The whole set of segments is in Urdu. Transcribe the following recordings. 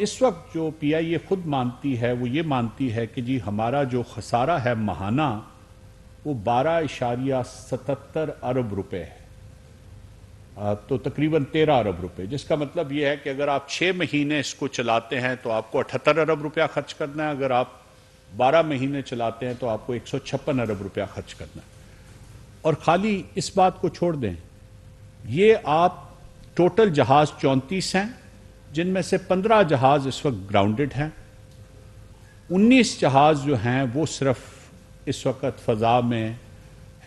اس وقت جو پی آئی اے خود مانتی ہے وہ یہ مانتی ہے کہ جی ہمارا جو خسارہ ہے ماہانہ وہ 12.77 ارب روپے ہے، تو تقریباً 13 ارب روپے، جس کا مطلب یہ ہے کہ اگر آپ 6 مہینے اس کو چلاتے ہیں تو آپ کو 78 ارب روپیہ خرچ کرنا ہے، اگر آپ 12 مہینے چلاتے ہیں تو آپ کو 156 ارب روپیہ خرچ کرنا ہے۔ اور خالی اس بات کو چھوڑ دیں، یہ آپ ٹوٹل جہاز 34 ہیں جن میں سے 15 جہاز اس وقت گراؤنڈڈ ہیں، 19 جہاز جو ہیں وہ صرف اس وقت فضا میں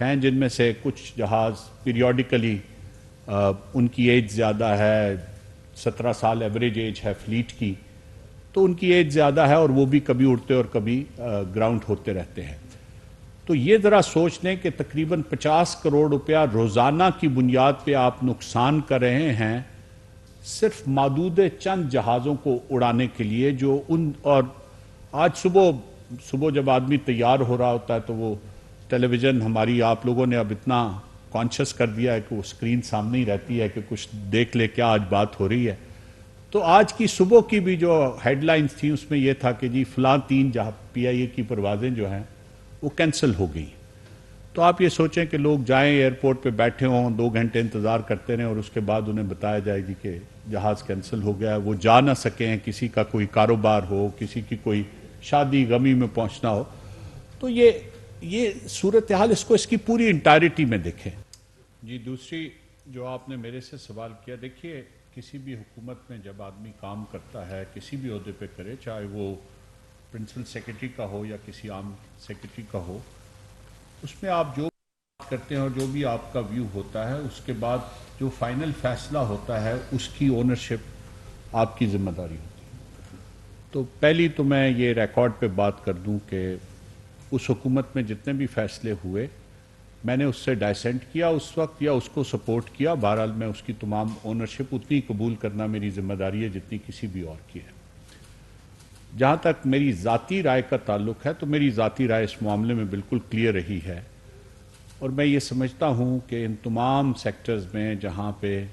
ہیں، جن میں سے کچھ جہاز پیریوڈیکلی ان کی ایج زیادہ ہے، 17 سال ایوریج ایج ہے فلیٹ کی، تو ان کی ایج زیادہ ہے اور وہ بھی کبھی اڑتے اور کبھی گراؤنڈ ہوتے رہتے ہیں۔ تو یہ ذرا سوچ لیں کہ تقریباً 50 کروڑ روپیہ روزانہ کی بنیاد پہ آپ نقصان کر رہے ہیں صرف محدود چند جہازوں کو اڑانے کے لیے، جو اور آج صبح جب آدمی تیار ہو رہا ہوتا ہے تو وہ ٹیلی ویژن ہماری آپ لوگوں نے اب اتنا کانشیس کر دیا ہے کہ وہ اسکرین سامنے ہی رہتی ہے کہ کچھ دیکھ لے کیا آج بات ہو رہی ہے۔ تو آج کی صبح کی بھی جو ہیڈ لائنز تھیں اس میں یہ تھا کہ جی فلاں 3 پی آئی اے کی پروازیں جو ہیں وہ کینسل ہو گئی۔ تو آپ یہ سوچیں کہ لوگ جائیں ایئرپورٹ پہ بیٹھے ہوں، 2 گھنٹے انتظار کرتے رہیں اور اس کے بعد انہیں بتایا جائے گی کہ جہاز کینسل ہو گیا ہے، وہ جا نہ سکیں، کسی کا کوئی کاروبار ہو، کسی کی کوئی شادی غمی میں پہنچنا ہو۔ تو یہ صورتحال اس کی پوری انٹائرٹی میں دیکھیں۔ جی دوسری جو آپ نے میرے سے سوال کیا، دیکھیے کسی بھی حکومت میں جب آدمی کام کرتا ہے کسی بھی عہدے پہ کرے، چاہے وہ پرنسپل سیکرٹری کا ہو یا کسی عام سیکرٹری کا ہو، اس میں آپ جو بات کرتے ہیں اور جو بھی آپ کا ویو ہوتا ہے اس کے بعد جو فائنل فیصلہ ہوتا ہے اس کی اونرشپ آپ کی ذمہ داری ہوتی ہے۔ تو پہلی تو میں یہ ریکارڈ پہ بات کر دوں کہ اس حکومت میں جتنے بھی فیصلے ہوئے میں نے اس سے ڈائسینٹ کیا اس وقت یا اس کو سپورٹ کیا، بہرحال میں اس کی تمام اونرشپ اتنی قبول کرنا میری ذمہ داری ہے جتنی کسی بھی اور کی ہے۔ جہاں تک میری ذاتی رائے کا تعلق ہے تو میری ذاتی رائے اس معاملے میں بالکل کلیئر رہی ہے، اور میں یہ سمجھتا ہوں کہ ان تمام سیکٹرز میں جہاں پہ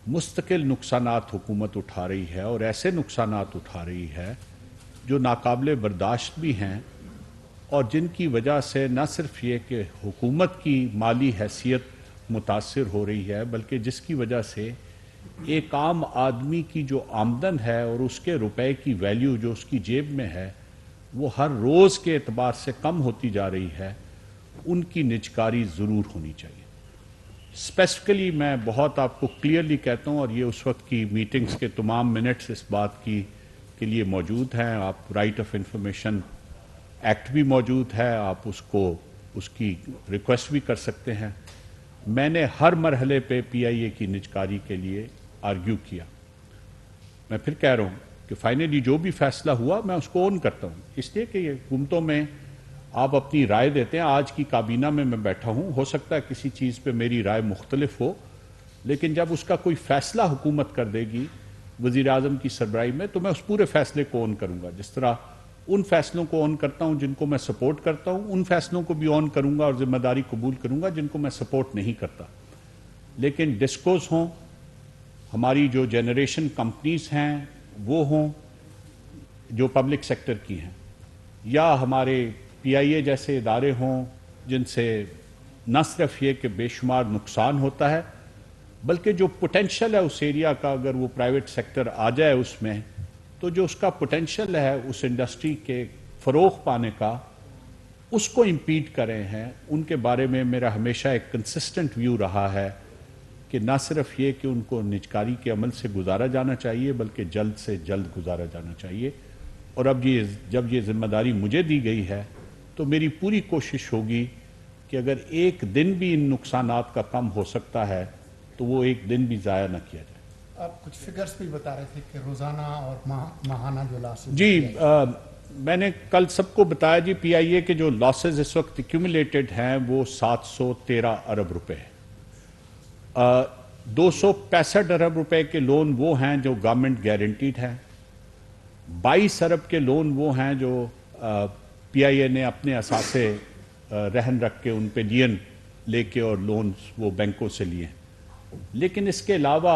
مستقل نقصانات حکومت اٹھا رہی ہے اور ایسے نقصانات اٹھا رہی ہے جو ناقابل برداشت بھی ہیں، اور جن کی وجہ سے نہ صرف یہ کہ حکومت کی مالی حیثیت متاثر ہو رہی ہے بلکہ جس کی وجہ سے ایک عام آدمی کی جو آمدن ہے اور اس کے روپے کی ویلیو جو اس کی جیب میں ہے وہ ہر روز کے اعتبار سے کم ہوتی جا رہی ہے، ان کی نجکاری ضرور ہونی چاہیے۔ اسپیسیفکلی میں بہت آپ کو کلیئرلی کہتا ہوں، اور یہ اس وقت کی میٹنگز کے تمام منٹس اس بات کے لیے موجود ہیں، آپ رائٹ آف انفارمیشن ایکٹ بھی موجود ہے، آپ اس کی ریکویسٹ بھی کر سکتے ہیں۔ میں نے ہر مرحلے پہ پی آئی اے کی نجکاری کے لیے آرگیو کیا۔ میں پھر کہہ رہا ہوں کہ فائنلی جو بھی فیصلہ ہوا میں اس کو اون کرتا ہوں، اس لیے کہ یہ حکومتوں میں آپ اپنی رائے دیتے ہیں۔ آج کی کابینہ میں بیٹھا ہوں، ہو سکتا ہے کسی چیز پہ میری رائے مختلف ہو، لیکن جب اس کا کوئی فیصلہ حکومت کر دے گی وزیر اعظم کی سربراہی میں تو میں اس پورے فیصلے کو اون کروں گا۔ جس طرح ان فیصلوں کو اون کرتا ہوں جن کو میں سپورٹ کرتا ہوں، ان فیصلوں کو بھی اون کروں گا اور ذمہ داری قبول کروں گا جن کو میں سپورٹ نہیں کرتا۔ لیکن ڈسکوز ہوں، ہماری جو جنریشن کمپنیز ہیں وہ ہوں جو پبلک سیکٹر کی ہیں، یا ہمارے پی آئی اے جیسے ادارے ہوں جن سے نہ صرف یہ کہ بے شمار نقصان ہوتا ہے بلکہ جو پوٹینشل ہے اس ایریا کا، اگر وہ پرائیویٹ سیکٹر آ جائے اس میں تو جو اس کا پوٹینشل ہے اس انڈسٹری کے فروغ پانے کا، اس کو امپیڈ کر رہے ہیں، ان کے بارے میں میرا ہمیشہ ایک کنسسٹنٹ ویو رہا ہے کہ نہ صرف یہ کہ ان کو نجکاری کے عمل سے گزارا جانا چاہیے بلکہ جلد سے جلد گزارا جانا چاہیے۔ اور اب جب یہ ذمہ داری مجھے دی گئی ہے تو میری پوری کوشش ہوگی کہ اگر ایک دن بھی ان نقصانات کا کم ہو سکتا ہے تو وہ ایک دن بھی ضائع نہ کیا جائے۔ آپ کچھ فگرز بھی بتا رہے تھے کہ روزانہ اور ماہانہ جو لاسز جی میں نے کل سب کو بتایا جی پی آئی اے کے جو لاسز اس وقت ایکیومولیٹڈ ہیں وہ 713 ارب روپے ہیں۔ 265 ارب روپے کے لون وہ ہیں جو گورنمنٹ گارنٹیڈ ہیں، 22 ارب کے لون وہ ہیں جو پی آئی اے نے اپنے اثاثے رہن رکھ کے ان پہ لین لے کے اور لونز وہ بینکوں سے لیے، لیکن اس کے علاوہ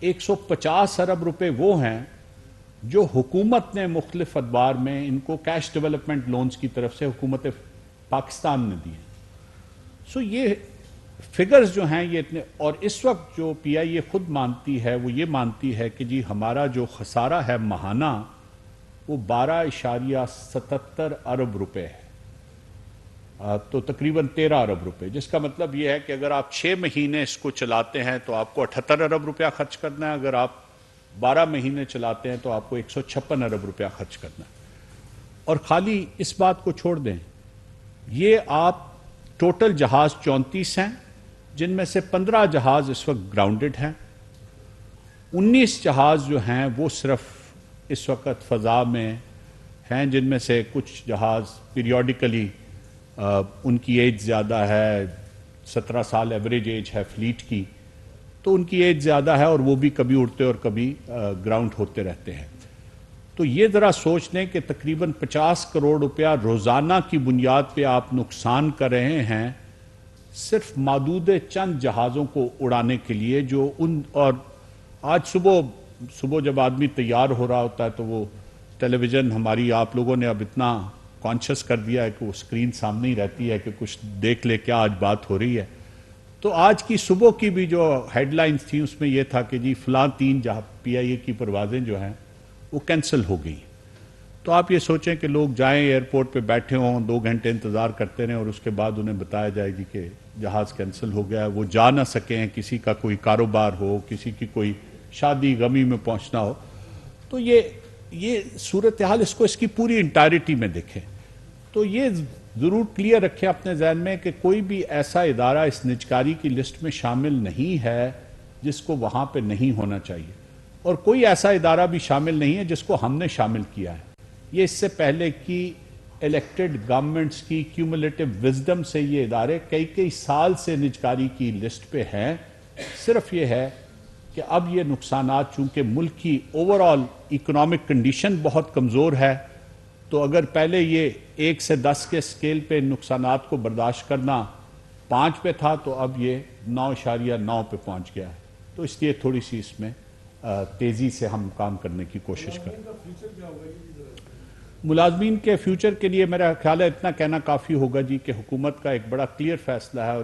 150 ارب روپے وہ ہیں جو حکومت نے مختلف ادوار میں ان کو کیش ڈیولپمنٹ لونز کی طرف سے حکومت پاکستان نے دی ہیں. سو یہ فگرز جو ہیں یہ اتنے، اور اس وقت جو پی آئی اے خود مانتی ہے وہ یہ مانتی ہے کہ جی ہمارا جو خسارہ ہے ماہانہ وہ 12.77 ارب روپے ہے، تو تقریباً 13 ارب روپے، جس کا مطلب یہ ہے کہ اگر آپ 6 مہینے اس کو چلاتے ہیں تو آپ کو 78 ارب روپیہ خرچ کرنا ہے، اگر آپ 12 مہینے چلاتے ہیں تو آپ کو 156 ارب روپیہ خرچ کرنا ہے. اور خالی اس بات کو چھوڑ دیں، یہ آپ ٹوٹل جہاز 34 ہیں جن میں سے 15 جہاز اس وقت گراؤنڈڈ ہیں، 19 جہاز جو ہیں وہ صرف اس وقت فضا میں ہیں، جن میں سے کچھ جہاز پیریوڈیکلی ان کی ایج زیادہ ہے، 17 سال ایوریج ایج ہے فلیٹ کی، تو ان کی ایج زیادہ ہے اور وہ بھی کبھی اڑتے اور کبھی گراؤنڈ ہوتے رہتے ہیں. تو یہ ذرا سوچ لیں کہ تقریباً 50 کروڑ روپیہ روزانہ کی بنیاد پہ آپ نقصان کر رہے ہیں صرف محدود چند جہازوں کو اڑانے کے لیے، جو ان، اور آج صبح جب آدمی تیار ہو رہا ہوتا ہے تو وہ ٹیلی ویژن ہماری آپ لوگوں نے اب اتنا کانشیس کر دیا ہے کہ وہ اسکرین سامنے ہی رہتی ہے کہ کچھ دیکھ لے کیا آج بات ہو رہی ہے. تو آج کی صبح کی بھی جو ہیڈ لائنز تھیں اس میں یہ تھا کہ جی فلاں 3 پی آئی اے کی پروازیں جو ہیں وہ کینسل ہو گئی. تو آپ یہ سوچیں کہ لوگ جائیں ایئرپورٹ پہ بیٹھے ہوں، 2 گھنٹے انتظار کرتے رہیں اور اس کے بعد انہیں بتایا جائے گی کہ جہاز کینسل ہو گیا ہے، وہ جا نہ سکیں، کسی کا کوئی کاروبار ہو، کسی کی کوئی شادی غمی میں پہنچنا ہو. تو یہ صورتحال اس کی پوری انٹائرٹی میں دیکھیں تو یہ ضرور کلیئر رکھیں اپنے ذہن میں کہ کوئی بھی ایسا ادارہ اس نجکاری کی لسٹ میں شامل نہیں ہے جس کو وہاں پہ نہیں ہونا چاہیے، اور کوئی ایسا ادارہ بھی شامل نہیں ہے جس کو ہم نے شامل کیا ہے. یہ اس سے پہلے کی الیکٹڈ گورنمنٹس کی کیومولیٹو وزڈم سے یہ ادارے کئی سال سے نجکاری کی لسٹ پہ ہیں. صرف یہ ہے کہ اب یہ نقصانات چونکہ ملک کی اوور آل اکنامک کنڈیشن بہت کمزور ہے، تو اگر پہلے یہ 1 سے 10 کے اسکیل پہ نقصانات کو برداشت کرنا 5 پہ تھا تو اب یہ 9.9 پہ پہنچ گیا ہے. تو اس لیے تھوڑی سی اس میں تیزی سے ہم کام کرنے کی کوشش کریں. ملازمین کے فیوچر کے لیے میرا خیال ہے اتنا کہنا کافی ہوگا جی کہ حکومت کا ایک بڑا کلیئر فیصلہ ہے، اور